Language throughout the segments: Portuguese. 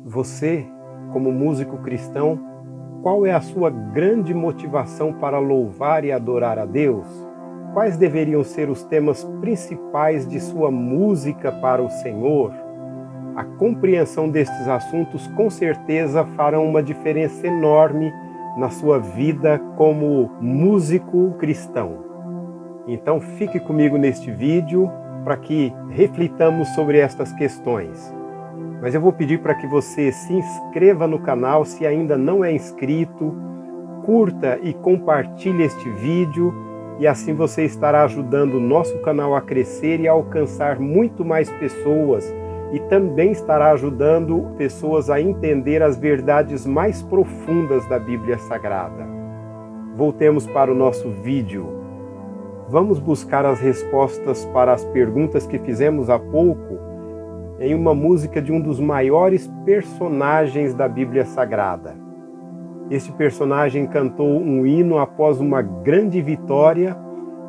Você, como músico cristão, qual é a sua grande motivação para louvar e adorar a Deus? Quais deveriam ser os temas principais de sua música para o Senhor? A compreensão destes assuntos com certeza farão uma diferença enorme na sua vida como músico cristão. Então fique comigo neste vídeo para que reflitamos sobre estas questões. Mas eu vou pedir para que você se inscreva no canal se ainda não é inscrito, curta e compartilhe este vídeo e assim você estará ajudando o nosso canal a crescer e a alcançar muito mais pessoas e também estará ajudando pessoas a entender as verdades mais profundas da Bíblia Sagrada. Voltemos para o nosso vídeo. Vamos buscar as respostas para as perguntas que fizemos há pouco em uma música de um dos maiores personagens da Bíblia Sagrada. Este personagem cantou um hino após uma grande vitória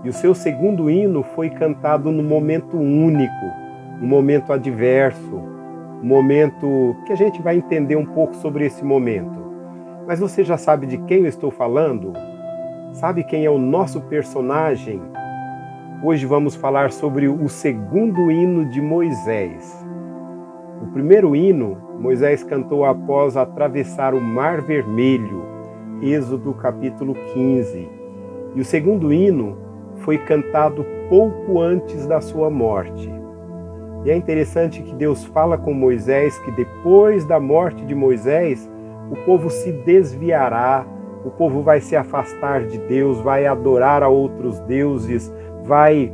e o seu segundo hino foi cantado num momento único, um momento adverso, um momento que a gente vai entender um pouco sobre esse momento. Mas você já sabe de quem eu estou falando? Sabe quem é o nosso personagem? Hoje vamos falar sobre o segundo hino de Moisés. O primeiro hino, Moisés cantou após atravessar o Mar Vermelho, Êxodo capítulo 15. E o segundo hino foi cantado pouco antes da sua morte. E é interessante que Deus fala com Moisés que depois da morte de Moisés, o povo se desviará, o povo vai se afastar de Deus, vai adorar a outros deuses, vai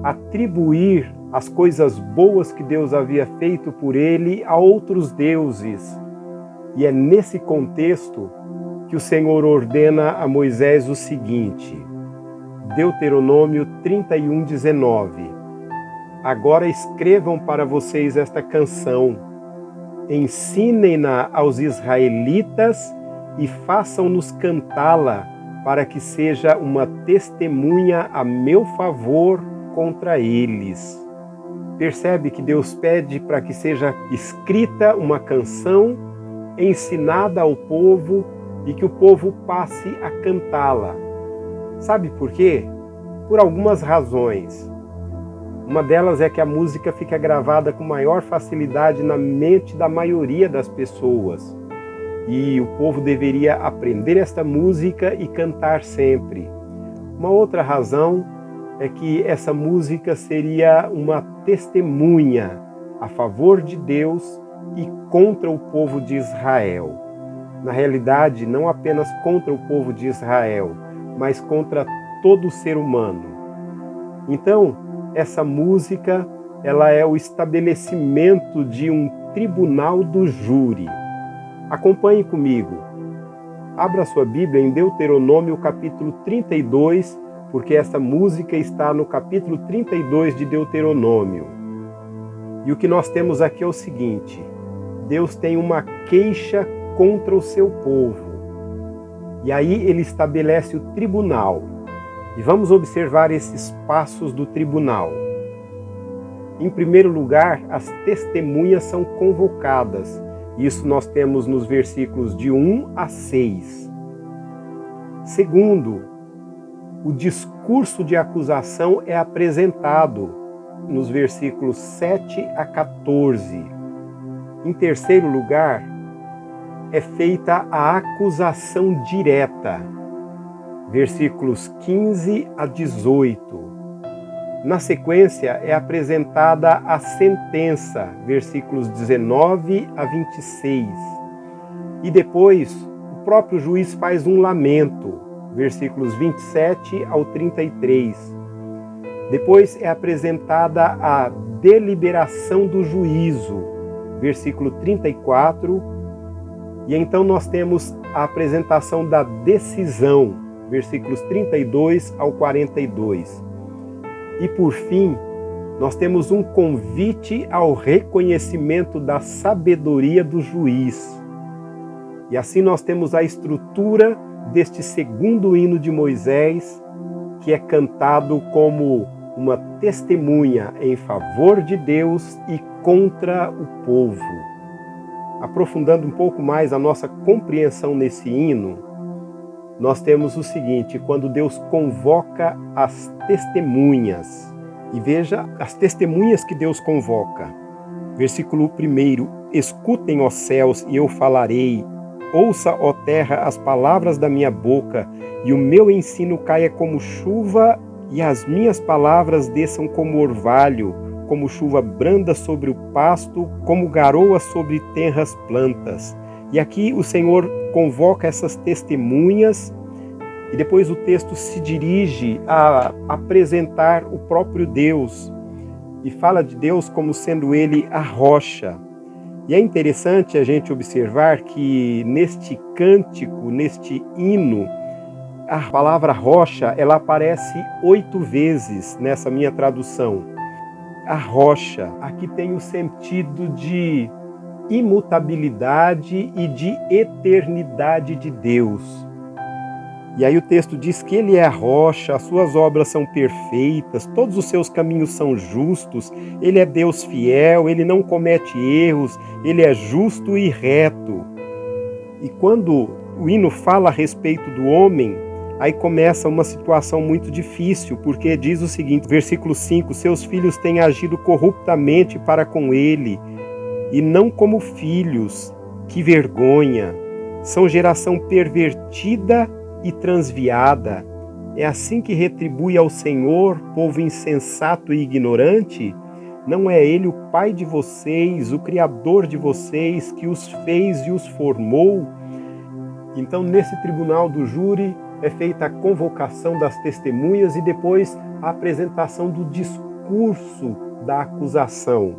atribuir as coisas boas que Deus havia feito por ele a outros deuses. E é nesse contexto que o Senhor ordena a Moisés o seguinte, Deuteronômio 31:19. Agora escrevam para vocês esta canção, ensinem-na aos israelitas e façam-nos cantá-la, para que seja uma testemunha a meu favor contra eles. Percebe que Deus pede para que seja escrita uma canção, ensinada ao povo e que o povo passe a cantá-la. Sabe por quê? Por algumas razões. Uma delas é que a música fica gravada com maior facilidade na mente da maioria das pessoas. E o povo deveria aprender esta música e cantar sempre. Uma outra razão é que essa música seria uma testemunha a favor de Deus e contra o povo de Israel. Na realidade, não apenas contra o povo de Israel, mas contra todo ser humano. Então, essa música, ela é o estabelecimento de um tribunal do júri. Acompanhe comigo. Abra sua Bíblia em Deuteronômio capítulo 32, porque essa música está no capítulo 32 de Deuteronômio. E o que nós temos aqui é o seguinte, Deus tem uma queixa contra o seu povo. E aí ele estabelece o tribunal. E vamos observar esses passos do tribunal. Em primeiro lugar, as testemunhas são convocadas. Isso nós temos nos versículos de 1 a 6. Segundo, o discurso de acusação é apresentado nos versículos 7 a 14. Em terceiro lugar, é feita a acusação direta, versículos 15 a 18. Na sequência, é apresentada a sentença, versículos 19 a 26. E depois, o próprio juiz faz um lamento, versículos 27 ao 33. Depois é apresentada a deliberação do juízo, versículo 34. E então nós temos a apresentação da decisão, versículos 32 ao 42. E por fim, nós temos um convite ao reconhecimento da sabedoria do juiz. E assim nós temos a estrutura deste segundo hino de Moisés, que é cantado como uma testemunha em favor de Deus e contra o povo. Aprofundando um pouco mais a nossa compreensão nesse hino, nós temos o seguinte: quando Deus convoca as testemunhas, e veja as testemunhas que Deus convoca. Versículo 1: escutem, ó céus, e eu falarei, ouça, ó terra, as palavras da minha boca, e o meu ensino caia como chuva, e as minhas palavras desçam como orvalho, como chuva branda sobre o pasto, como garoa sobre tenras plantas. E aqui o Senhor convoca essas testemunhas, e depois o texto se dirige a apresentar o próprio Deus, e fala de Deus como sendo Ele a rocha. E é interessante a gente observar que neste cântico, neste hino, a palavra rocha, ela aparece 8 vezes nessa minha tradução. A rocha aqui tem o sentido de imutabilidade e de eternidade de Deus. E aí o texto diz que Ele é a rocha, as suas obras são perfeitas, todos os seus caminhos são justos, Ele é Deus fiel, Ele não comete erros, Ele é justo e reto. E quando o hino fala a respeito do homem, aí começa uma situação muito difícil, porque diz o seguinte, versículo 5, seus filhos têm agido corruptamente para com Ele, e não como filhos, que vergonha, são geração pervertida e transviada. É assim que retribui ao Senhor, povo insensato e ignorante? Não é Ele o Pai de vocês, o Criador de vocês, que os fez e os formou? Então, nesse tribunal do júri, é feita a convocação das testemunhas e depois a apresentação do discurso da acusação.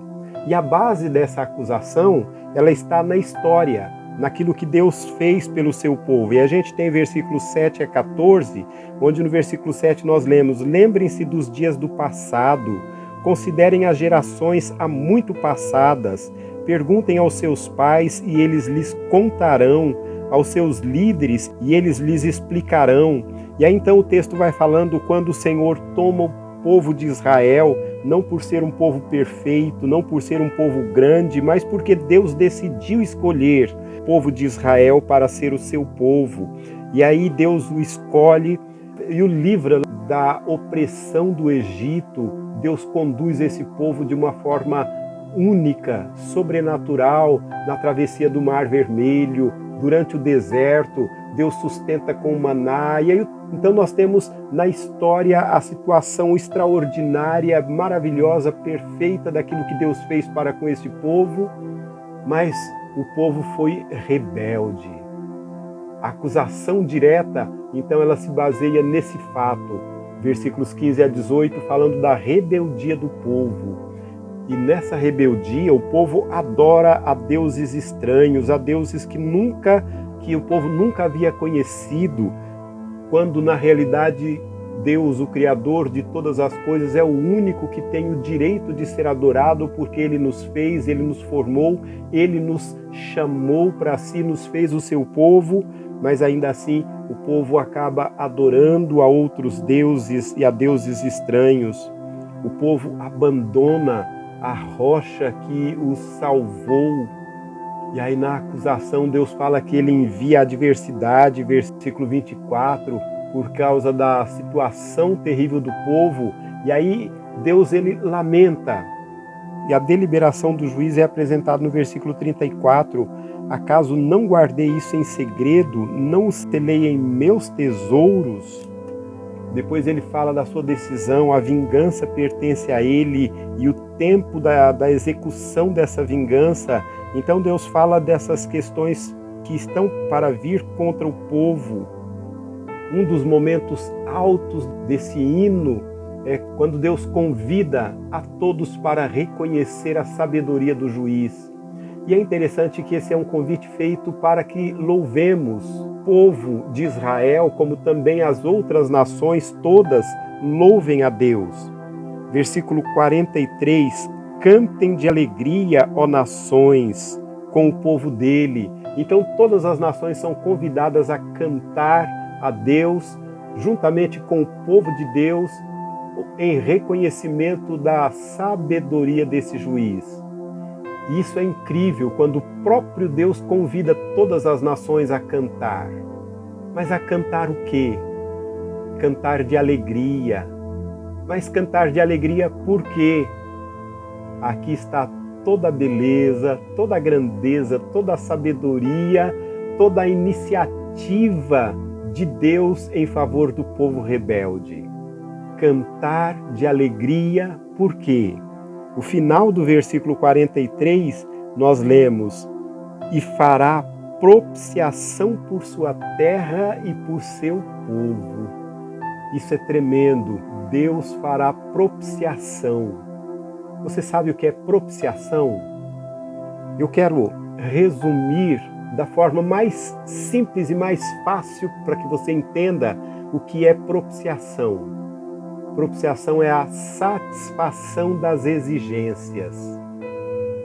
E a base dessa acusação, ela está na história, naquilo que Deus fez pelo seu povo. E a gente tem versículos 7 a 14, onde no versículo 7 nós lemos: lembrem-se dos dias do passado, considerem as gerações há muito passadas, perguntem aos seus pais e eles lhes contarão, aos seus líderes e eles lhes explicarão. E aí então o texto vai falando quando o Senhor toma o povo de Israel, não por ser um povo perfeito, não por ser um povo grande, mas porque Deus decidiu escolher o povo de Israel para ser o seu povo. E aí Deus o escolhe e o livra da opressão do Egito. Deus conduz esse povo de uma forma única, sobrenatural, na travessia do Mar Vermelho, durante o deserto. Deus sustenta com maná. E aí, então nós temos na história a situação extraordinária, maravilhosa, perfeita daquilo que Deus fez para com esse povo, mas o povo foi rebelde. A acusação direta, então, ela se baseia nesse fato. Versículos 15 a 18, falando da rebeldia do povo. E nessa rebeldia, o povo adora a deuses estranhos, a deuses que o povo nunca havia conhecido, quando na realidade Deus, o Criador de todas as coisas, é o único que tem o direito de ser adorado, porque Ele nos fez, Ele nos formou, Ele nos chamou para si, nos fez o seu povo, mas ainda assim o povo acaba adorando a outros deuses e a deuses estranhos. O povo abandona a rocha que os salvou. E aí na acusação Deus fala que Ele envia a adversidade, versículo 24, por causa da situação terrível do povo. E aí Deus, Ele lamenta. E a deliberação do juiz é apresentada no versículo 34. Acaso não guardei isso em segredo? Não os selei em meus tesouros? Depois ele fala da sua decisão, a vingança pertence a ele e o tempo da execução dessa vingança. Então Deus fala dessas questões que estão para vir contra o povo. Um dos momentos altos desse hino é quando Deus convida a todos para reconhecer a sabedoria do juiz. E é interessante que esse é um convite feito para que louvemos o povo de Israel, como também as outras nações todas louvem a Deus. Versículo 43, cantem de alegria, ó nações, com o povo dele. Então todas as nações são convidadas a cantar a Deus, juntamente com o povo de Deus, em reconhecimento da sabedoria desse juiz. E isso é incrível quando o próprio Deus convida todas as nações a cantar. Mas a cantar o quê? Cantar de alegria. Mas cantar de alegria por quê? Aqui está toda a beleza, toda a grandeza, toda a sabedoria, toda a iniciativa de Deus em favor do povo rebelde. Cantar de alegria por quê? O final do versículo 43, nós lemos: e fará propiciação por sua terra e por seu povo. Isso é tremendo. Deus fará propiciação. Você sabe o que é propiciação? Eu quero resumir da forma mais simples e mais fácil para que você entenda o que é propiciação. Propiciação é a satisfação das exigências.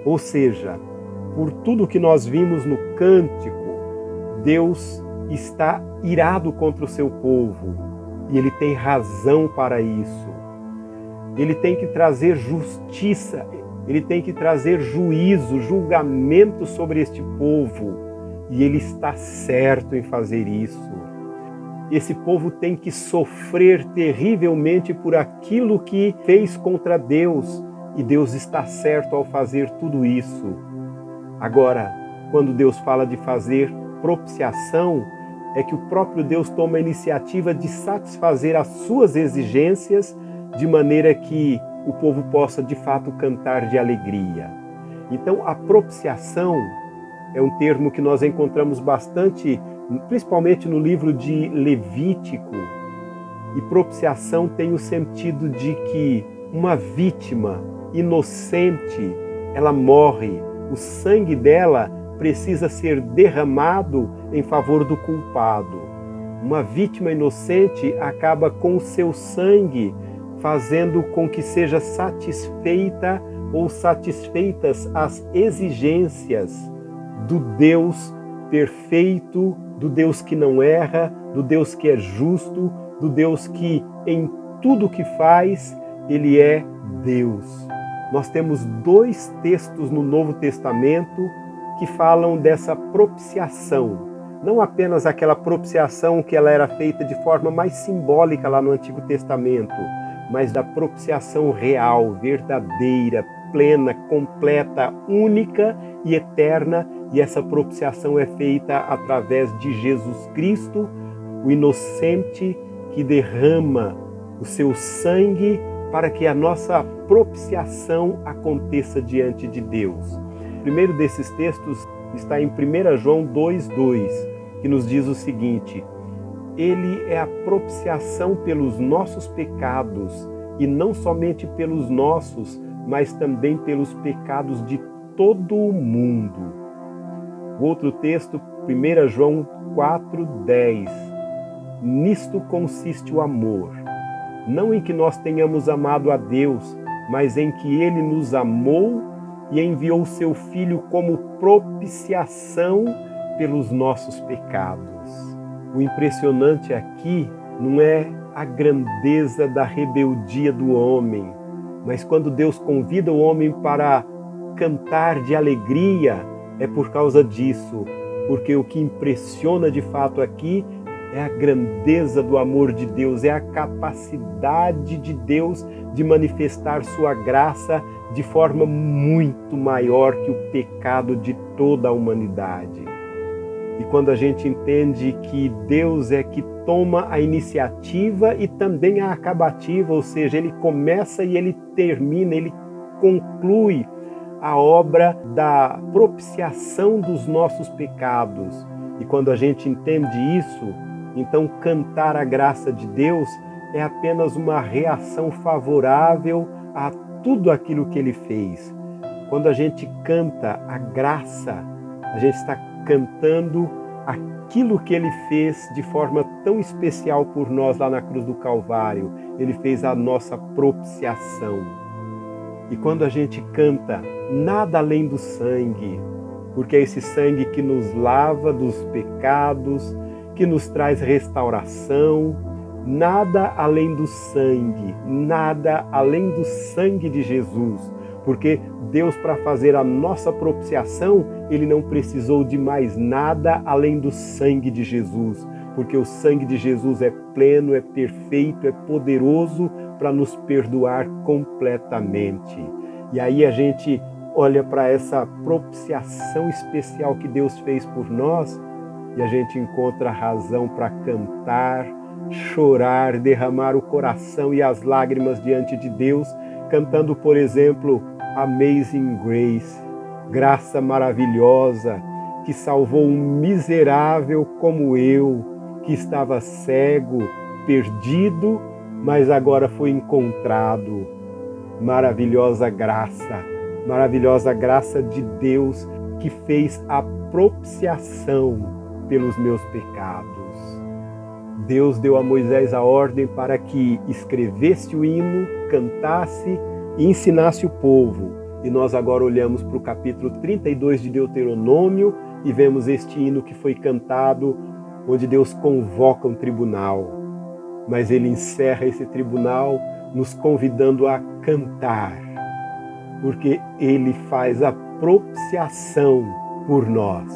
Ou seja, por tudo que nós vimos no cântico, Deus está irado contra o seu povo e Ele tem razão para isso. Ele tem que trazer justiça, Ele tem que trazer juízo, julgamento sobre este povo e Ele está certo em fazer isso. Esse povo tem que sofrer terrivelmente por aquilo que fez contra Deus, e Deus está certo ao fazer tudo isso. Agora, quando Deus fala de fazer propiciação, é que o próprio Deus toma a iniciativa de satisfazer as suas exigências, de maneira que o povo possa de fato cantar de alegria. Então, a propiciação é um termo que nós encontramos bastante, principalmente no livro de Levítico. E propiciação tem o sentido de que uma vítima inocente, ela morre, o sangue dela precisa ser derramado em favor do culpado. Uma vítima inocente acaba com o seu sangue fazendo com que seja satisfeita ou satisfeitas as exigências do Deus perfeito, do Deus que não erra, do Deus que é justo, do Deus que em tudo que faz, Ele é Deus. Nós temos 2 textos no Novo Testamento que falam dessa propiciação. Não apenas aquela propiciação que ela era feita de forma mais simbólica lá no Antigo Testamento, mas da propiciação real, verdadeira, plena, completa, única e eterna. E essa propiciação é feita através de Jesus Cristo, o inocente que derrama o seu sangue para que a nossa propiciação aconteça diante de Deus. O primeiro desses textos está em 1 João 2,2, que nos diz o seguinte: Ele é a propiciação pelos nossos pecados, e não somente pelos nossos, mas também pelos pecados de todo o mundo. O outro texto, 1 João 4,10. Nisto consiste o amor, não em que nós tenhamos amado a Deus, mas em que Ele nos amou e enviou o seu Filho como propiciação pelos nossos pecados. O impressionante aqui não é a grandeza da rebeldia do homem, mas quando Deus convida o homem para cantar de alegria, é por causa disso, porque o que impressiona de fato aqui é a grandeza do amor de Deus, é a capacidade de Deus de manifestar sua graça de forma muito maior que o pecado de toda a humanidade. E quando a gente entende que Deus é que toma a iniciativa e também a acabativa, ou seja, Ele começa e Ele termina, Ele conclui a obra da propiciação dos nossos pecados. E quando a gente entende isso, então cantar a graça de Deus é apenas uma reação favorável a tudo aquilo que Ele fez. Quando a gente canta a graça, a gente está cantando aquilo que Ele fez de forma tão especial por nós lá na cruz do Calvário. Ele fez a nossa propiciação. E quando a gente canta nada além do sangue, porque é esse sangue que nos lava dos pecados, que nos traz restauração, nada além do sangue, nada além do sangue de Jesus, porque Deus, para fazer a nossa propiciação, Ele não precisou de mais nada além do sangue de Jesus, porque o sangue de Jesus é pleno, é perfeito, é poderoso para nos perdoar completamente. E aí a gente olha para essa propiciação especial que Deus fez por nós e a gente encontra razão para cantar, chorar, derramar o coração e as lágrimas diante de Deus, cantando, por exemplo, Amazing Grace, graça maravilhosa, que salvou um miserável como eu, que estava cego, perdido, mas agora foi encontrado. Maravilhosa graça de Deus que fez a propiciação pelos meus pecados. Deus deu a Moisés a ordem para que escrevesse o hino, cantasse e ensinasse o povo. E nós agora olhamos para o capítulo 32 de Deuteronômio e vemos este hino que foi cantado, onde Deus convoca um tribunal. Mas Ele encerra esse tribunal nos convidando a cantar, porque Ele faz a propiciação por nós.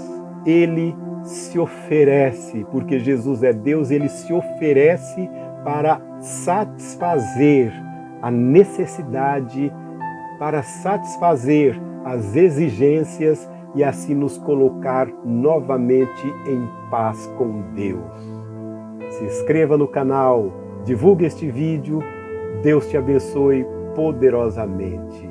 Ele se oferece, porque Jesus é Deus, Ele se oferece para satisfazer a necessidade, para satisfazer as exigências e assim nos colocar novamente em paz com Deus. Se inscreva no canal, divulgue este vídeo, Deus te abençoe poderosamente.